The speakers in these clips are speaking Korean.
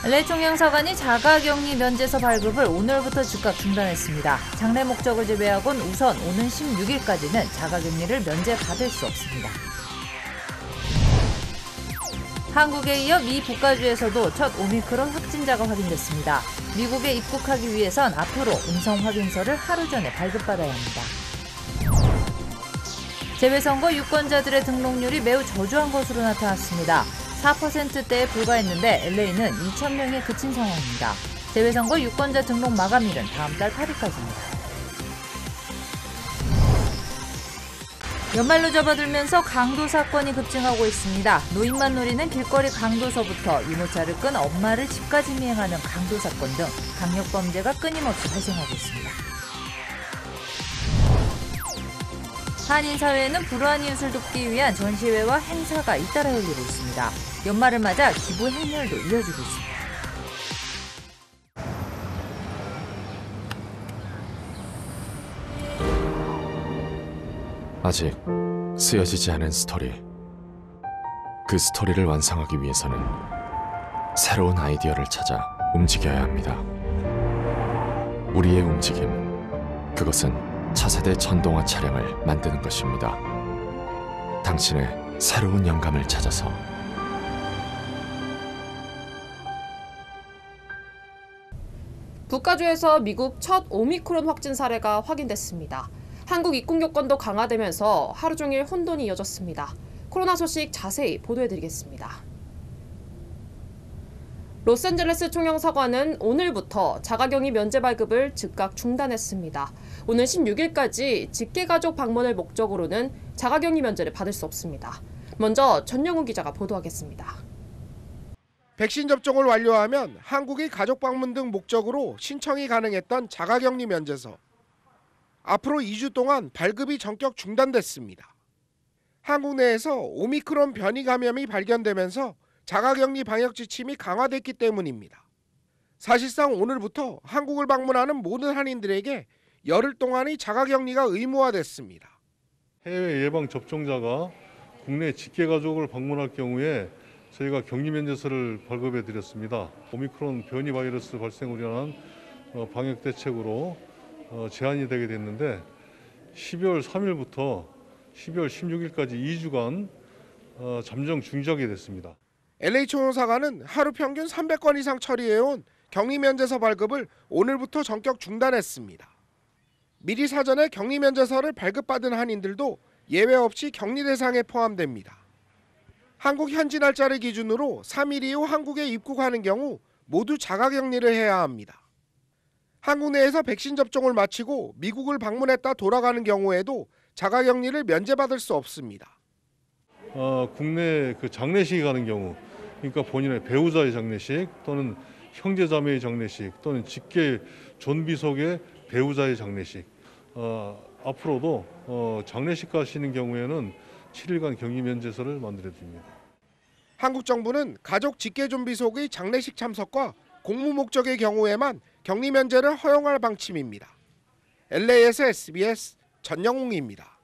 LA 총영사관이 자가격리 면제서 발급을 오늘부터 즉각 중단했습니다. 장례 목적을 제외하고는 우선 오는 16일까지는 자가격리를 면제받을 수 없습니다. 한국에 이어 미 북가주에서도 첫 오미크론 확진자가 확인됐습니다. 미국에 입국하기 위해선 앞으로 음성 확인서를 하루 전에 발급받아야 합니다. 재외선거 유권자들의 등록률이 매우 저조한 것으로 나타났습니다. 4%대에 불과했는데 LA는 2,000명에 그친 상황입니다. 재외선거 유권자 등록 마감일은 다음 달 8일까지입니다. 연말로 접어들면서 강도 사건이 급증하고 있습니다. 노인만 노리는 길거리 강도서부터 유모차를 끈 엄마를 집까지 미행하는 강도 사건 등 강력범죄가 끊임없이 발생하고 있습니다. 한인 사회에는 불우한 이웃을 돕기 위한 전시회와 행사가 잇따라 열리고 있습니다. 연말을 맞아 기부 행렬도 이어지고 있습니다. 아직 쓰여지지 않은 스토리. 그 스토리를 완성하기 위해서는 새로운 아이디어를 찾아 움직여야 합니다. 우리의 움직임, 그것은 차세대 전동화 차량을 만드는 것입니다. 당신의 새로운 영감을 찾아서. 북가주에서 미국 첫 오미크론 확진 사례가 확인됐습니다. 한국 입국 요건도 강화되면서 하루 종일 혼돈이 이어졌습니다. 코로나 소식 자세히 보도해드리겠습니다. 로스앤젤레스 총영사관은 오늘부터 자가격리 면제 발급을 즉각 중단했습니다. 오는 16일까지 직계가족 방문을 목적으로는 자가격리 면제를 받을 수 없습니다. 먼저 전영우 기자가 보도하겠습니다. 백신 접종을 완료하면 한국의 가족 방문 등 목적으로 신청이 가능했던 자가격리 면제서. 앞으로 2주 동안 발급이 전격 중단됐습니다. 한국 내에서 오미크론 변이 감염이 발견되면서 자가격리 방역 지침이 강화됐기 때문입니다. 사실상 오늘부터 한국을 방문하는 모든 한인들에게 열흘 동안의 자가격리가 의무화됐습니다. 해외 예방 접종자가 국내 직계가족을 방문할 경우에 저희가 격리 면제서를 발급해 드렸습니다. 오미크론 변이 바이러스 발생을 위한 방역 대책으로 제한이 되게 됐는데 12월 3일부터 12월 16일까지 2주간 잠정 중지하게 됐습니다. LA 총영사관은 하루 평균 300건 이상 처리해온 격리 면제서 발급을 오늘부터 전격 중단했습니다. 미리 사전에 격리 면제서를 발급받은 한인들도 예외 없이 격리 대상에 포함됩니다. 한국 현지 날짜를 기준으로 3일 이후 한국에 입국하는 경우 모두 자가격리를 해야 합니다. 한국 내에서 백신 접종을 마치고 미국을 방문했다 돌아가는 경우에도 자가격리를 면제받을 수 없습니다. 국내 장례식에 가는 경우, 그러니까 본인의 배우자의 장례식 또는 형제자매의 장례식 또는 직계 존비속의 배우자의 장례식, 앞으로도 장례식 가시는 경우에는 7일간 격리 면제서를 만들어 드립니다. 한국 정부는 가족 직계 존비속의 장례식 참석과 공무 목적의 경우에만 격리 면제를 허용할 방침입니다. LA에서 SBS 전영웅입니다.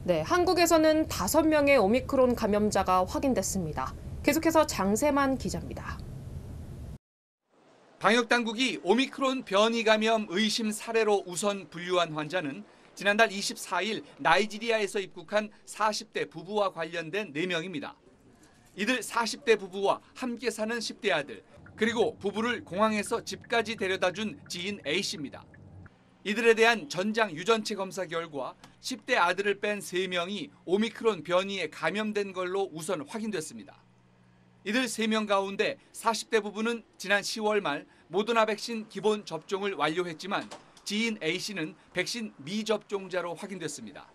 네, 한국에서는 5명의 오미크론 감염자가 확인됐습니다. 계속해서 장세만 기자입니다. 방역당국이 오미크론 변이 감염 의심 사례로 우선 분류한 환자는 지난달 24일 나이지리아에서 입국한 40대 부부와 관련된 4명입니다. 이들 40대 부부와 함께 사는 10대 아들, 그리고 부부를 공항에서 집까지 데려다준 지인 A씨입니다. 이들에 대한 전장 유전체 검사 결과 10대 아들을 뺀 3명이 오미크론 변이에 감염된 걸로 우선 확인됐습니다. 이들 3명 가운데 40대 부부는 지난 10월 말 모더나 백신 기본 접종을 완료했지만 지인 A씨는 백신 미접종자로 확인됐습니다.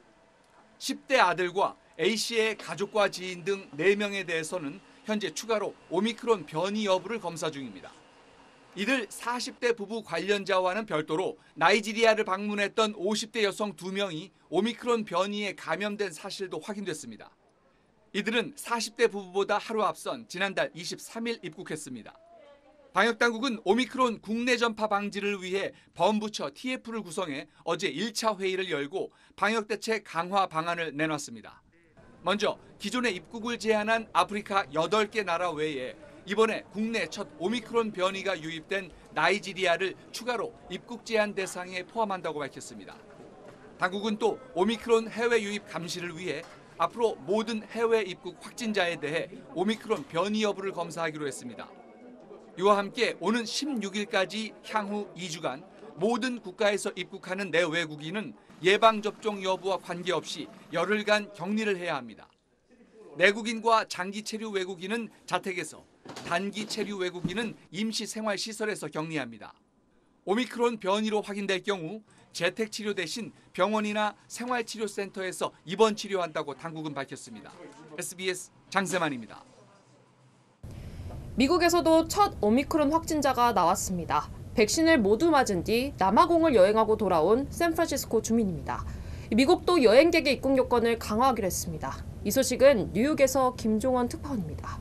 10대 아들과 A씨의 가족과 지인 등 4명에 대해서는 현재 추가로 오미크론 변이 여부를 검사 중입니다. 이들 40대 부부 관련자와는 별도로 나이지리아를 방문했던 50대 여성 2명이 오미크론 변이에 감염된 사실도 확인됐습니다. 이들은 40대 부부보다 하루 앞선 지난달 23일 입국했습니다. 방역당국은 오미크론 국내 전파 방지를 위해 범부처 TF를 구성해 어제 1차 회의를 열고 방역대책 강화 방안을 내놨습니다. 먼저 기존의 입국을 제한한 아프리카 8개 나라 외에 이번에 국내 첫 오미크론 변이가 유입된 나이지리아를 추가로 입국 제한 대상에 포함한다고 밝혔습니다. 당국은 또 오미크론 해외 유입 감시를 위해 앞으로 모든 해외 입국 확진자에 대해 오미크론 변이 여부를 검사하기로 했습니다. 이와 함께 오는 16일까지 향후 2주간 모든 국가에서 입국하는 내외국인은 예방접종 여부와 관계없이 열흘간 격리를 해야 합니다. 내국인과 장기 체류 외국인은 자택에서, 단기 체류 외국인은 임시 생활시설에서 격리합니다. 오미크론 변이로 확인될 경우 재택 치료 대신 병원이나 생활치료센터에서 입원 치료한다고 당국은 밝혔습니다. SBS 장세만입니다. 미국에서도 첫 오미크론 확진자가 나왔습니다. 백신을 모두 맞은 뒤 남아공을 여행하고 돌아온 샌프란시스코 주민입니다. 미국도 여행객의 입국 요건을 강화하기로 했습니다. 이 소식은 뉴욕에서 김종원 특파원입니다.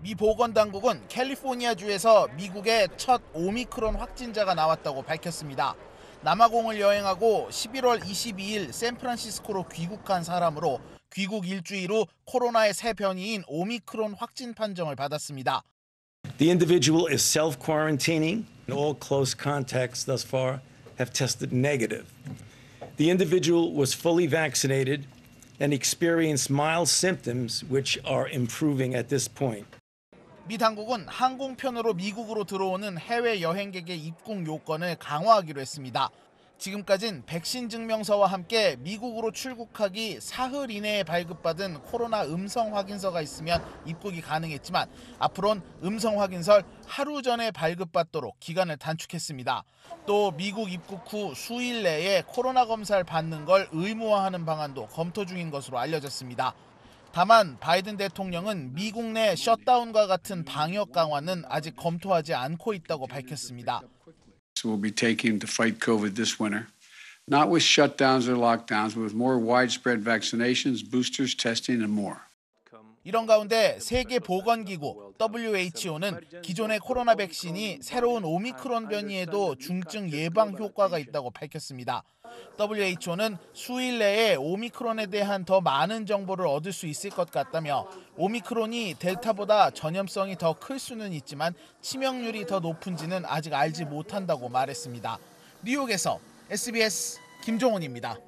미 보건당국은 캘리포니아주에서 미국의 첫 오미크론 확진자가 나왔다고 밝혔습니다. 남아공을 여행하고 11월 22일 샌프란시스코로 귀국한 사람으로 귀국 일주일 후 코로나의 새 변이인 오미크론 확진 판정을 받았습니다. The individual is self-quarantining, and all close contacts thus far have tested negative. The individual was fully vaccinated and experienced mild symptoms which are improving at this point. 미 당국은 항공편으로 미국으로 들어오는 해외 여행객의 입국 요건을 강화하기로 했습니다. 지금까진 백신 증명서와 함께 미국으로 출국하기 사흘 이내에 발급받은 코로나 음성 확인서가 있으면 입국이 가능했지만 앞으로는 음성 확인서를 하루 전에 발급받도록 기간을 단축했습니다. 또 미국 입국 후 수일 내에 코로나 검사를 받는 걸 의무화하는 방안도 검토 중인 것으로 알려졌습니다. 다만 바이든 대통령은 미국 내 셧다운과 같은 방역 강화는 아직 검토하지 않고 있다고 밝혔습니다. We'll be taking to fight COVID this winter, not with shutdowns or lockdowns, but with more widespread vaccinations, boosters, testing, and more. 이런 가운데 세계보건기구 WHO는 기존의 코로나 백신이 새로운 오미크론 변이에도 중증 예방 효과가 있다고 밝혔습니다. WHO는 수일 내에 오미크론에 대한 더 많은 정보를 얻을 수 있을 것 같다며 오미크론이 델타보다 전염성이 더 클 수는 있지만 치명률이 더 높은지는 아직 알지 못한다고 말했습니다. 뉴욕에서 SBS 김종훈입니다.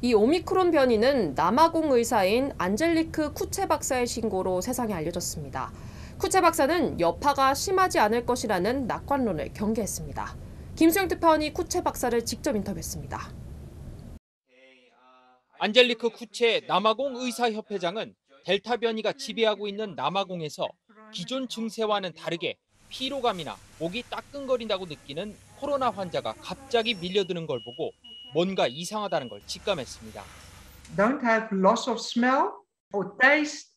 이 오미크론 변이는 남아공 의사인 안젤리크 쿠체 박사의 신고로 세상에 알려졌습니다. 쿠체 박사는 여파가 심하지 않을 것이라는 낙관론을 경계했습니다. 김수영 특파원이 쿠체 박사를 직접 인터뷰했습니다. 안젤리크 쿠체 남아공 의사협회장은 델타 변이가 지배하고 있는 남아공에서 기존 증세와는 다르게 피로감이나 목이 따끔거린다고 느끼는 코로나 환자가 갑자기 밀려드는 걸 보고 뭔가 이상하다는 걸 직감했습니다. Don't have loss of smell or taste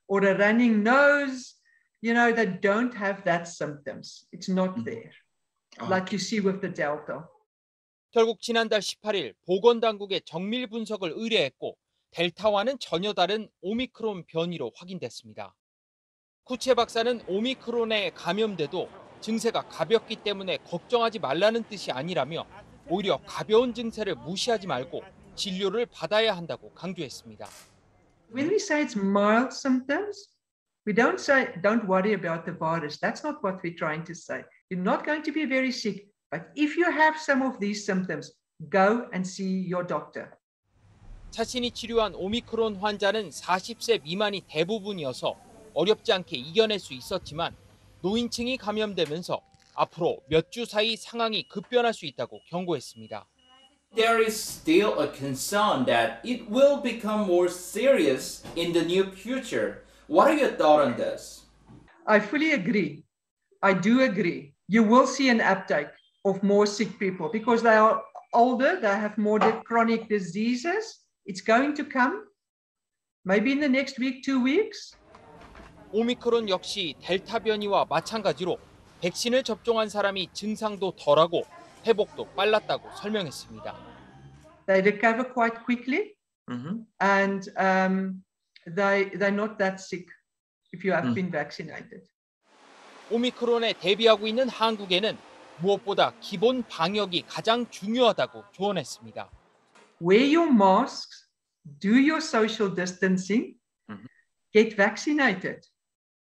or a running nose. You know, they don't have that symptoms. It's not there. Like you see with the Delta. 결국 지난달 18일 보건당국의 정밀 분석을 의뢰했고 델타와는 전혀 다른 오미크론 변이로 확인됐습니다. 쿠체 박사는 오미크론에 감염돼도 증세가 가볍기 때문에 걱정하지 말라는 뜻이 아니라며 오히려 가벼운 증세를 무시하지 말고 진료를 받아야 한다고 강조했습니다. When we say it's mild symptoms, we don't say don't worry about the virus. That's not what we're trying to say. You're not going to be very sick, but if you have some of these symptoms, go and see your doctor. 자신이 치료한 오미크론 환자는 40세 미만이 대부분이어서 어렵지 않게 이겨낼 수 있었지만 노인층이 감염되면서 앞으로 몇 주 사이 상황이 급변할 수 있다고 경고했습니다. There is still a concern that it will become more serious in the near future. What are your thoughts on this? I fully agree. I do agree. You will see an uptake of more sick people because they are older, they have more chronic diseases. It's going to come maybe in the next week, 2 weeks. 오미크론 역시 델타 변이와 마찬가지로 백신을 접종한 사람이 증상도 덜하고 회복도 빨랐다고 설명했습니다. They recover quite quickly, and they're not that sick if you have been vaccinated. 오미크론에 대비하고 있는 한국에는 무엇보다 기본 방역이 가장 중요하다고 조언했습니다. Wear your masks, do your social distancing, get vaccinated.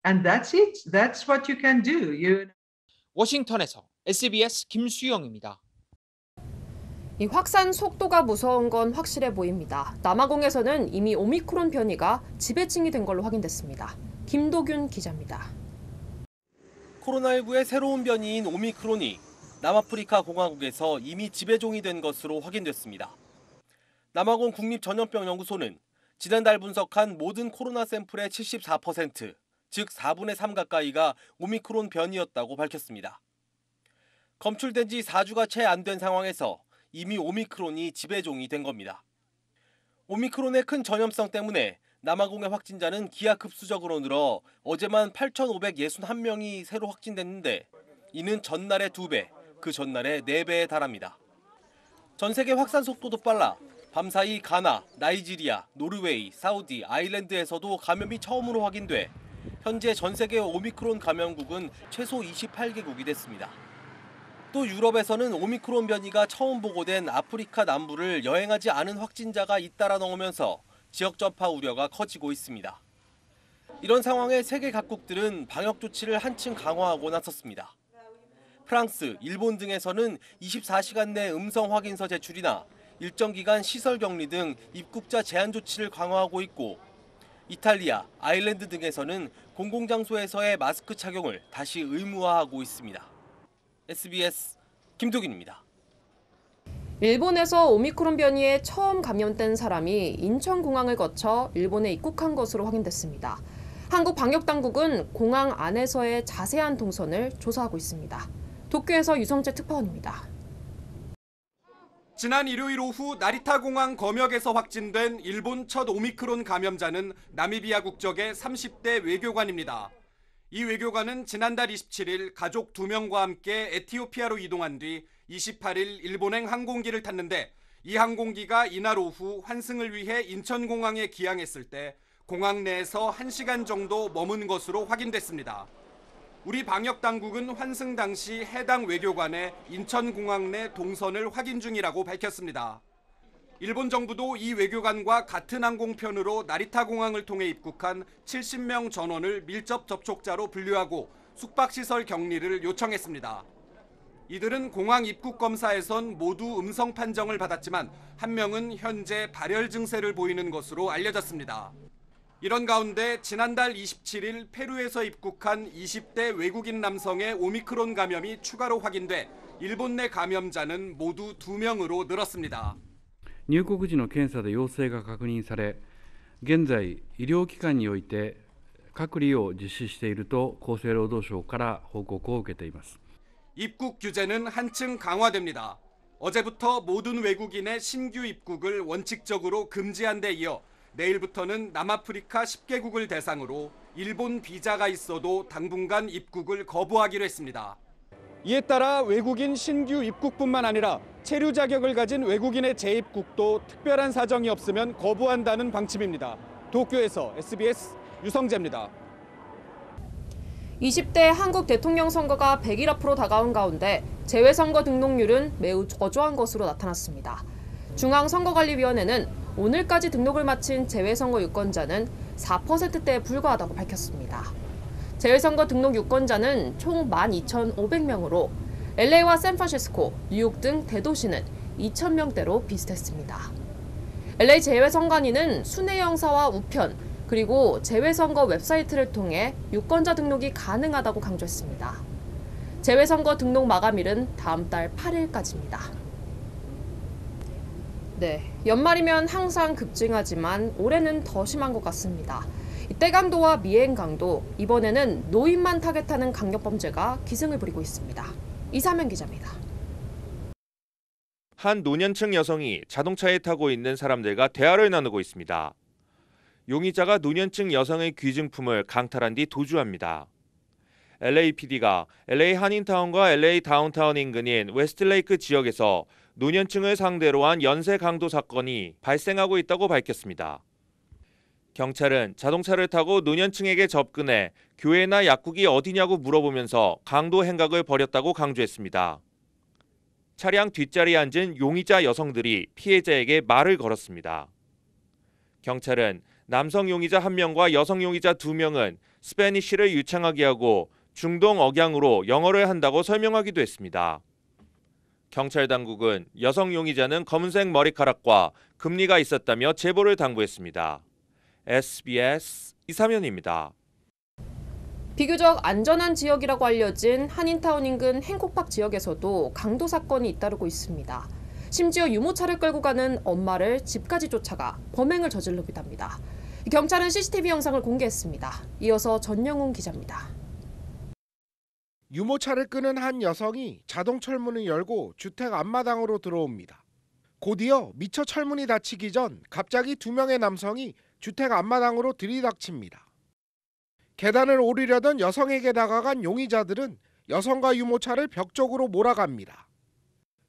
And that's it. That's what you can do. 워싱턴에서 SBS 김수영입니다. 이 확산 속도가 무서운 건 확실해 보입니다. 남아공에서는 이미 오미크론 변이가 지배층이 된 걸로 확인됐습니다. 김도균 기자입니다. 코로나19의 새로운 변이인 오미크론이 남아프리카 공화국에서 이미 지배종이 된 것으로 확인됐습니다. 남아공 국립전염병연구소는 지난달 분석한 모든 코로나 샘플의 74%, 즉 4분의 3 가까이가 오미크론 변이였다고 밝혔습니다. 검출된 지 4주가 채 안 된 상황에서 이미 오미크론이 지배종이 된 겁니다. 오미크론의 큰 전염성 때문에 남아공의 확진자는 기하급수적으로 늘어 어제만 8,561명이 새로 확진됐는데 이는 전날의 2배, 그 전날의 4배에 달합니다. 전 세계 확산 속도도 빨라 밤사이 가나, 나이지리아, 노르웨이, 사우디, 아일랜드에서도 감염이 처음으로 확인돼 현재 전 세계 오미크론 감염국은 최소 28개국이 됐습니다. 또 유럽에서는 오미크론 변이가 처음 보고된 아프리카 남부를 여행하지 않은 확진자가 잇따라 나오면서 지역 전파 우려가 커지고 있습니다. 이런 상황에 세계 각국들은 방역 조치를 한층 강화하고 나섰습니다. 프랑스, 일본 등에서는 24시간 내 음성 확인서 제출이나 일정 기간 시설 격리 등 입국자 제한 조치를 강화하고 있고 이탈리아, 아일랜드 등에서는 공공장소에서의 마스크 착용을 다시 의무화하고 있습니다. SBS 김도균입니다. 일본에서 오미크론 변이에 처음 감염된 사람이 인천공항을 거쳐 일본에 입국한 것으로 확인됐습니다. 한국 방역당국은 공항 안에서의 자세한 동선을 조사하고 있습니다. 도쿄에서 유성재 특파원입니다. 지난 일요일 오후 나리타 공항 검역에서 확진된 일본 첫 오미크론 감염자는 나미비아 국적의 30대 외교관입니다. 이 외교관은 지난달 27일 가족 2명과 함께 에티오피아로 이동한 뒤 28일 일본행 항공기를 탔는데 이 항공기가 이날 오후 환승을 위해 인천공항에 기항했을 때 공항 내에서 1시간 정도 머문 것으로 확인됐습니다. 우리 방역당국은 환승 당시 해당 외교관의 인천공항 내 동선을 확인 중이라고 밝혔습니다. 일본 정부도 이 외교관과 같은 항공편으로 나리타 공항을 통해 입국한 70명 전원을 밀접 접촉자로 분류하고 숙박시설 격리를 요청했습니다. 이들은 공항 입국 검사에선 모두 음성 판정을 받았지만 한 명은 현재 발열 증세를 보이는 것으로 알려졌습니다. 이런 가운데 지난달 27일 페루에서 입국한 20대 외국인 남성의 오미크론 감염이 추가로 확인돼 일본 내 감염자는 모두 2명으로 늘었습니다. 入国時の検査で陽性が確認され、現在医療機関において隔離を実施していると厚生労働省から報告を受けています。 입국 규제는 한층 강화됩니다. 어제부터 모든 외국인의 신규 입국을 원칙적으로 금지한 데 이어 내일부터는 남아프리카 10개국을 대상으로 일본 비자가 있어도 당분간 입국을 거부하기로 했습니다. 이에 따라 외국인 신규 입국뿐만 아니라 체류 자격을 가진 외국인의 재입국도 특별한 사정이 없으면 거부한다는 방침입니다. 도쿄에서 SBS 유성재입니다. 20대 한국 대통령 선거가 100일 앞으로 다가온 가운데 재외선거 등록률은 매우 저조한 것으로 나타났습니다. 중앙선거관리위원회는 오늘까지 등록을 마친 재외선거 유권자는 4%대에 불과하다고 밝혔습니다. 재외선거 등록 유권자는 총 12,500명으로 LA와 샌프란시스코, 뉴욕 등 대도시는 2,000명대로 비슷했습니다. LA 재외선관위는 순회 영사와 우편, 그리고 재외선거 웹사이트를 통해 유권자 등록이 가능하다고 강조했습니다. 재외선거 등록 마감일은 다음 달 8일까지입니다. 네, 연말이면 항상 급증하지만 올해는 더 심한 것 같습니다. 때강도와 미행강도, 이번에는 노인만 타겟하는 강력범죄가 기승을 부리고 있습니다. 이사면 기자입니다. 한 노년층 여성이 자동차에 타고 있는 사람들과 대화를 나누고 있습니다. 용의자가 노년층 여성의 귀중품을 강탈한 뒤 도주합니다. LAPD가 LA 한인타운과 LA 다운타운 인근인 웨스트레이크 지역에서 노년층을 상대로 한 연쇄 강도 사건이 발생하고 있다고 밝혔습니다. 경찰은 자동차를 타고 노년층에게 접근해 교회나 약국이 어디냐고 물어보면서 강도 행각을 벌였다고 강조했습니다. 차량 뒷자리에 앉은 용의자 여성들이 피해자에게 말을 걸었습니다. 경찰은 남성 용의자 1명과 여성 용의자 2명은 스페니쉬를 유창하게 하고 중동 억양으로 영어를 한다고 설명하기도 했습니다. 경찰 당국은 여성 용의자는 검은색 머리카락과 금리가 있었다며 제보를 당부했습니다. SBS 이사면입니다. 비교적 안전한 지역이라고 알려진 한인타운 인근 행콕팍 지역에서도 강도 사건이 잇따르고 있습니다. 심지어 유모차를 끌고 가는 엄마를 집까지 쫓아가 범행을 저지르기도 합니다. 경찰은 CCTV 영상을 공개했습니다. 이어서 전영훈 기자입니다. 유모차를 끄는 한 여성이 자동 철문을 열고 주택 앞마당으로 들어옵니다. 곧이어 미처 철문이 닫히기 전 갑자기 2명의 남성이 주택 앞마당으로 들이닥칩니다. 계단을 오르려던 여성에게 다가간 용의자들은 여성과 유모차를 벽 쪽으로 몰아갑니다.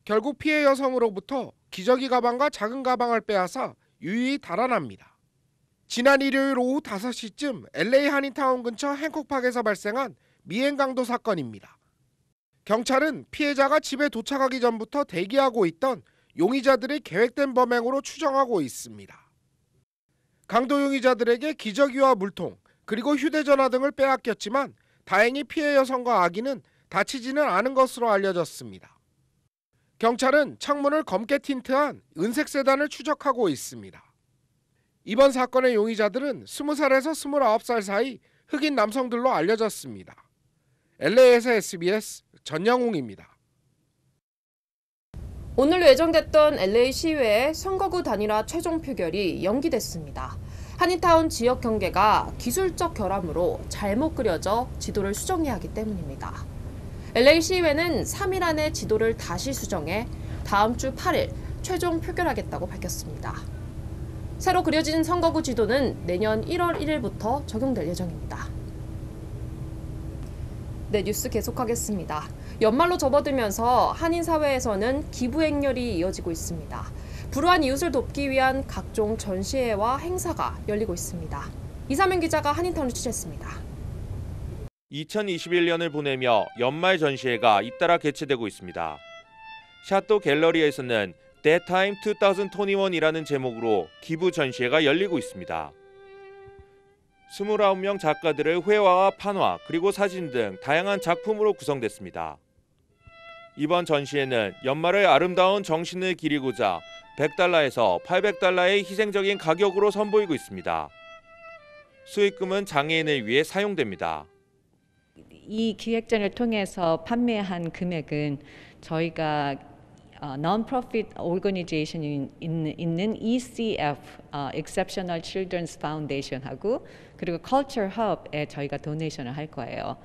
결국 피해 여성으로부터 기저귀 가방과 작은 가방을 빼앗아 유유히 달아납니다. 지난 일요일 오후 5시쯤 LA 한인타운 근처 행콕팍에서 발생한 미행강도 사건입니다. 경찰은 피해자가 집에 도착하기 전부터 대기하고 있던 용의자들의 계획된 범행으로 추정하고 있습니다. 강도 용의자들에게 기저귀와 물통, 그리고 휴대전화 등을 빼앗겼지만 다행히 피해 여성과 아기는 다치지는 않은 것으로 알려졌습니다. 경찰은 창문을 검게 틴트한 은색 세단을 추적하고 있습니다. 이번 사건의 용의자들은 20살에서 29살 사이 흑인 남성들로 알려졌습니다. LA에서 SBS 전영웅입니다. 오늘 예정됐던 LA 시의회 선거구 단일화 최종 표결이 연기됐습니다. 한인타운 지역 경계가 기술적 결함으로 잘못 그려져 지도를 수정해야 하기 때문입니다. LA 시의회는 3일 안에 지도를 다시 수정해 다음 주 8일 최종 표결하겠다고 밝혔습니다. 새로 그려진 선거구 지도는 내년 1월 1일부터 적용될 예정입니다. 네, 뉴스 계속하겠습니다. 연말로 접어들면서 한인 사회에서는 기부 행렬이 이어지고 있습니다. 불우한 이웃을 돕기 위한 각종 전시회와 행사가 열리고 있습니다. 이사면 기자가 한인타운을 취재했습니다. 2021년을 보내며 연말 전시회가 잇따라 개최되고 있습니다. 샤또 갤러리에서는 That Time 2021이라는 제목으로 기부 전시회가 열리고 있습니다. 29명 작가들의 회화와 판화 그리고 사진 등 다양한 작품으로 구성됐습니다. 이번 전시회는 연말의 아름다운 정신을 기리고자 $100에서 $800의 희생적인 가격으로 선보이고 있습니다. 수익금은 장애인을 위해 사용됩니다. 이 기획전을 통해서 판매한 금액은 저희가 non-profit organization이 있는 ECF, Exceptional Children's Foundation하고 그리고 Culture Hub에 저희가 도네이션을 할 거예요.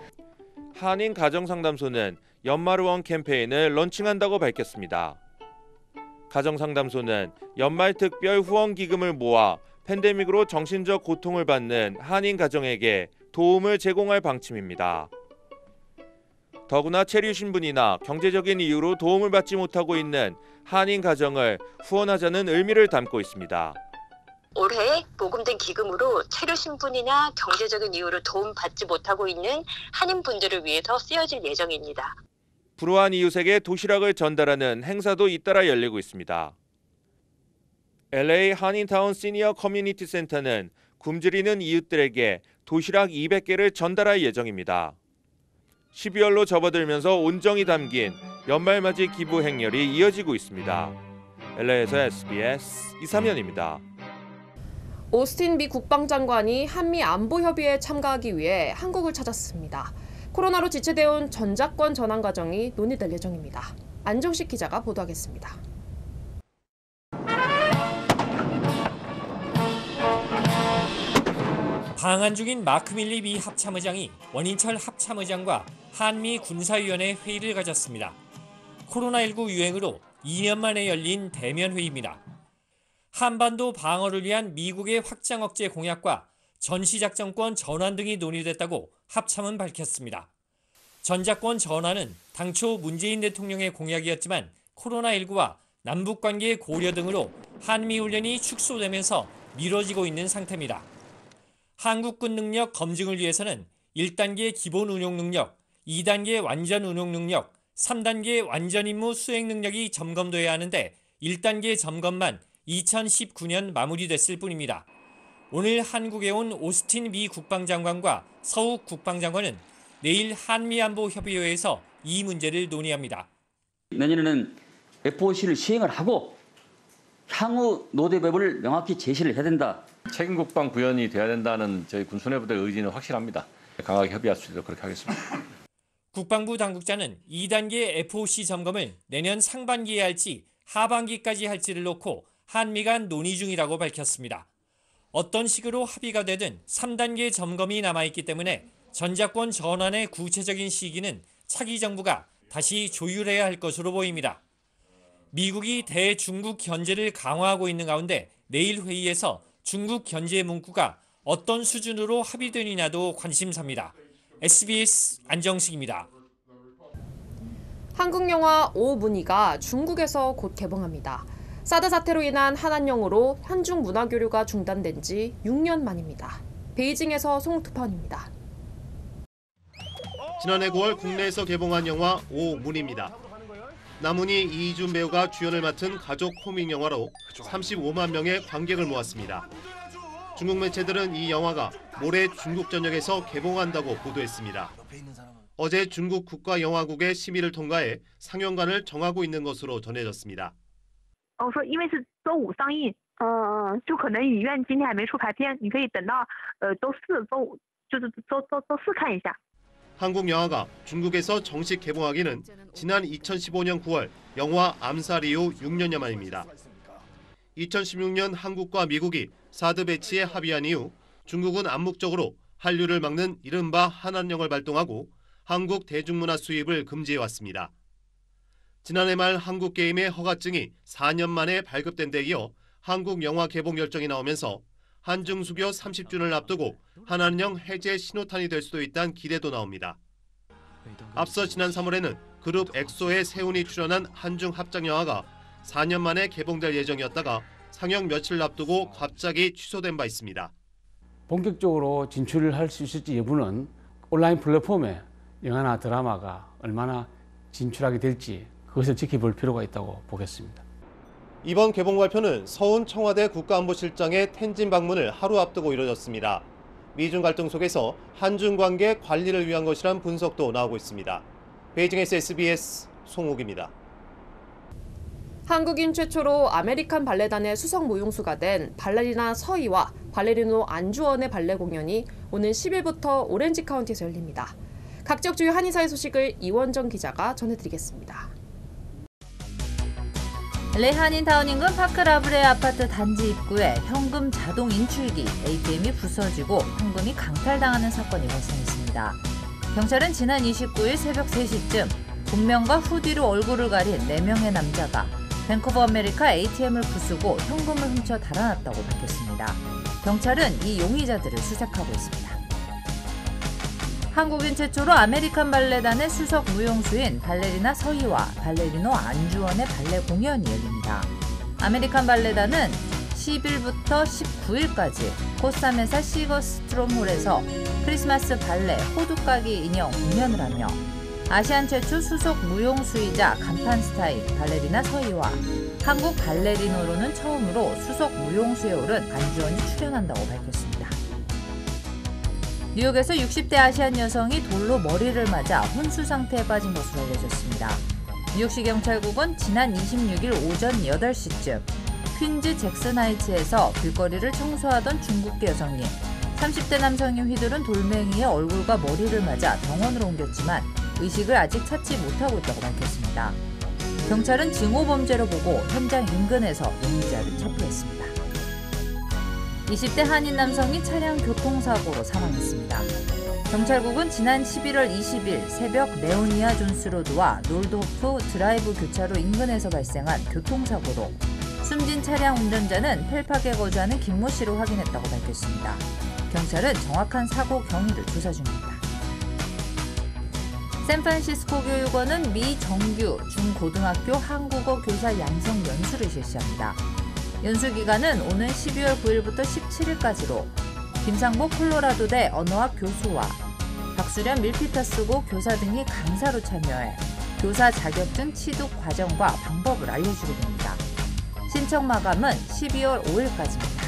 한인 가정상담소는 연말후원 캠페인을 런칭한다고 밝혔습니다. 가정상담소는 연말 특별 후원 기금을 모아 팬데믹으로 정신적 고통을 받는 한인 가정에게 도움을 제공할 방침입니다. 더구나 체류 신분이나 경제적인 이유로 도움을 받지 못하고 있는 한인 가정을 후원하자는 의미를 담고 있습니다. 올해 모금된 기금으로 체류 신분이나 경제적인 이유로 도움받지 못하고 있는 한인분들을 위해서 쓰여질 예정입니다. 불우한 이웃에게 도시락을 전달하는 행사도 잇따라 열리고 있습니다. LA 한인타운 시니어 커뮤니티 센터는 굶주리는 이웃들에게 도시락 200개를 전달할 예정입니다. 12월로 접어들면서 온정이 담긴 연말맞이 기부 행렬이 이어지고 있습니다. LA에서 SBS 이사면입니다. 오스틴 미 국방장관이 한미 안보협의회에 참가하기 위해 한국을 찾았습니다. 코로나로 지체되어 온 전작권 전환 과정이 논의될 예정입니다. 안정식 기자가 보도하겠습니다. 방한 중인 마크 밀리 미 합참의장이 원인철 합참의장과 한미 군사위원회 회의를 가졌습니다. 코로나19 유행으로 2년 만에 열린 대면 회의입니다. 한반도 방어를 위한 미국의 확장 억제 공약과 전시작전권 전환 등이 논의됐다고 합참은 밝혔습니다. 전작권 전환은 당초 문재인 대통령의 공약이었지만 코로나19와 남북관계 고려 등으로 한미훈련이 축소되면서 미뤄지고 있는 상태입니다. 한국군 능력 검증을 위해서는 1단계 기본 운용 능력, 2단계 완전 운용 능력, 3단계 완전 임무 수행 능력이 점검돼야 하는데 1단계 점검만 2019년 마무리됐을 뿐입니다. 오늘 한국에 온 오스틴 미 국방장관과 서욱 국방장관은 내일 한미안보협의회에서 이 문제를 논의합니다. 내년에는 FOC를 시행을 하고 향후 로드맵을 명확히 제시를 해야 된다. 책임 국방 구현이 돼야 된다는 저희 군수내부들의 의지는 확실합니다. 강하게 협의할 수 있도록 그렇게 하겠습니다. 국방부 당국자는 2단계 FOC 점검을 내년 상반기에 할지 하반기까지 할지를 놓고 한미 간 논의 중이라고 밝혔습니다. 어떤 식으로 합의가 되든 3단계 점검이 남아있기 때문에 전작권 전환의 구체적인 시기는 차기 정부가 다시 조율해야 할 것으로 보입니다. 미국이 대중국 견제를 강화하고 있는 가운데 내일 회의에서 중국 견제 문구가 어떤 수준으로 합의되느냐도 관심사입니다. SBS 안정식입니다. 한국 영화 오문희가 중국에서 곧 개봉합니다. 사드 사태로 인한 한한령으로 한중 문화교류가 중단된 지 6년 만입니다. 베이징에서 송특파원입니다. 지난해 9월 국내에서 개봉한 영화 오문희입니다. 남훈이 이희준 배우가 주연을 맡은 가족 코믹 영화로 35만 명의 관객을 모았습니다. 중국 매체들은 이 영화가 모레 중국 전역에서 개봉한다고 보도했습니다. 어제 중국 국가영화국의 심의를 통과해 상영관을 정하고 있는 것으로 전해졌습니다. 我说因为是周五上映，就可能影院今天还没出排片，你可以等到周四、周五，就是周四看一下。 한국 영화가 중국에서 정식 개봉하기는 지난 2015년 9월 영화 암살 이후 6년여 만입니다. 2016년 한국과 미국이 사드 배치에 합의한 이후 중국은 암묵적으로 한류를 막는 이른바 한한령을 발동하고 한국 대중문화 수입을 금지해왔습니다. 지난해 말 한국게임의 허가증이 4년 만에 발급된 데 이어 한국 영화 개봉 결정이 나오면서 한중 수교 30주년을 앞두고 한한령 해제 신호탄이 될 수도 있다는 기대도 나옵니다. 앞서 지난 3월에는 그룹 엑소의 세훈이 출연한 한중 합작 영화가 4년 만에 개봉될 예정이었다가 상영 며칠 앞두고 갑자기 취소된 바 있습니다. 본격적으로 진출을 할 수 있을지 여부는 온라인 플랫폼에 영화나 드라마가 얼마나 진출하게 될지 그것을 지켜볼 필요가 있다고 보겠습니다. 이번 개봉 발표는 서훈 청와대 국가안보실장의 텐진 방문을 하루 앞두고 이뤄졌습니다. 미중 갈등 속에서 한중 관계 관리를 위한 것이란 분석도 나오고 있습니다. 베이징에서 SBS 송욱입니다. 한국인 최초로 아메리칸 발레단의 수석 무용수가 된 발레리나 서희와 발레리노 안주원의 발레 공연이 오는 10일부터 오렌지 카운티에서 열립니다. 각 지역 주요 한인사회 소식을 이원정 기자가 전해드리겠습니다. LA 한인타운 인근 파크라브레 아파트 단지 입구에 현금 자동 인출기 ATM이 부서지고 현금이 강탈당하는 사건이 발생했습니다. 경찰은 지난 29일 새벽 3시쯤 본명과 후뒤로 얼굴을 가린 4명의 남자가 뱅크 오브 아메리카 ATM을 부수고 현금을 훔쳐 달아났다고 밝혔습니다. 경찰은 이 용의자들을 수색하고 있습니다. 한국인 최초로 아메리칸 발레단의 수석 무용수인 발레리나 서희와 발레리노 안주원의 발레 공연이 열립니다. 아메리칸 발레단은 10일부터 19일까지 코스타메사 시거스트롬홀에서 크리스마스 발레 호두까기 인형 공연을 하며 아시안 최초 수석 무용수이자 간판 스타일 발레리나 서희와 한국 발레리노로는 처음으로 수석 무용수에 오른 안주원이 출연한다고 밝혔습니다. 뉴욕에서 60대 아시안 여성이 돌로 머리를 맞아 혼수 상태에 빠진 것으로 알려졌습니다. 뉴욕시 경찰국은 지난 26일 오전 8시쯤 퀸즈 잭슨 하이츠에서 길거리를 청소하던 중국계 여성인 30대 남성이 휘두른 돌멩이에 얼굴과 머리를 맞아 병원으로 옮겼지만 의식을 아직 찾지 못하고 있다고 밝혔습니다. 경찰은 증오범죄로 보고 현장 인근에서 용의자를 체포했습니다. 20대 한인 남성이 차량 교통사고로 사망했습니다. 경찰국은 지난 11월 20일 새벽 레오니아 존스로드와 롤도프 드라이브 교차로 인근에서 발생한 교통사고로 숨진 차량 운전자는 펠팍에 거주하는 김모 씨로 확인했다고 밝혔습니다. 경찰은 정확한 사고 경위를 조사 중입니다. 샌프란시스코 교육원은 미 정규 중고등학교 한국어 교사 양성 연수를 실시합니다. 연수 기간은 오는 12월 9일부터 17일까지로 김상복 콜로라도대 언어학 교수와 박수련 밀피터스고 교사 등이 강사로 참여해 교사 자격증 취득 과정과 방법을 알려주게 됩니다. 신청 마감은 12월 5일까지입니다.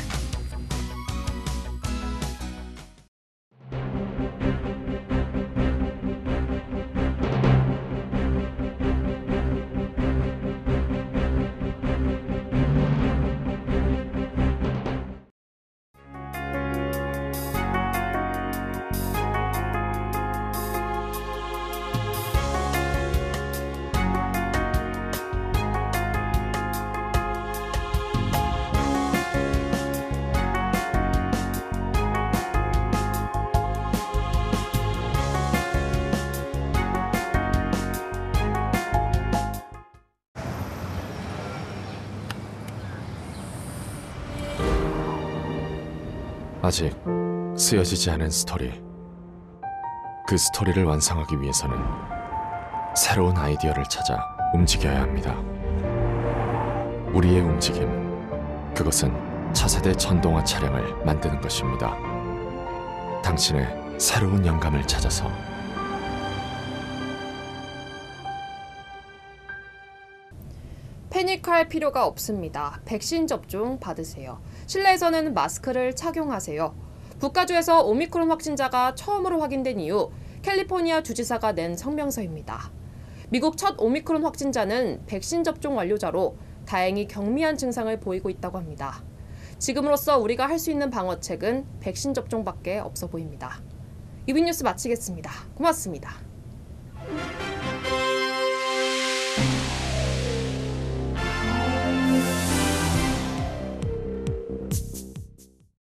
아직 쓰여지지 않은 스토리. 그 스토리를 완성하기 위해서는 새로운 아이디어를 찾아 움직여야 합니다. 우리의 움직임, 그것은 차세대 전동화 차량을 만드는 것입니다. 당신의 새로운 영감을 찾아서. 패닉할 필요가 없습니다. 백신 접종 받으세요. 실내에서는 마스크를 착용하세요. 북가주에서 오미크론 확진자가 처음으로 확인된 이후 캘리포니아 주지사가 낸 성명서입니다. 미국 첫 오미크론 확진자는 백신 접종 완료자로 다행히 경미한 증상을 보이고 있다고 합니다. 지금으로서 우리가 할 수 있는 방어책은 백신 접종밖에 없어 보입니다. 이브뉴스 마치겠습니다. 고맙습니다.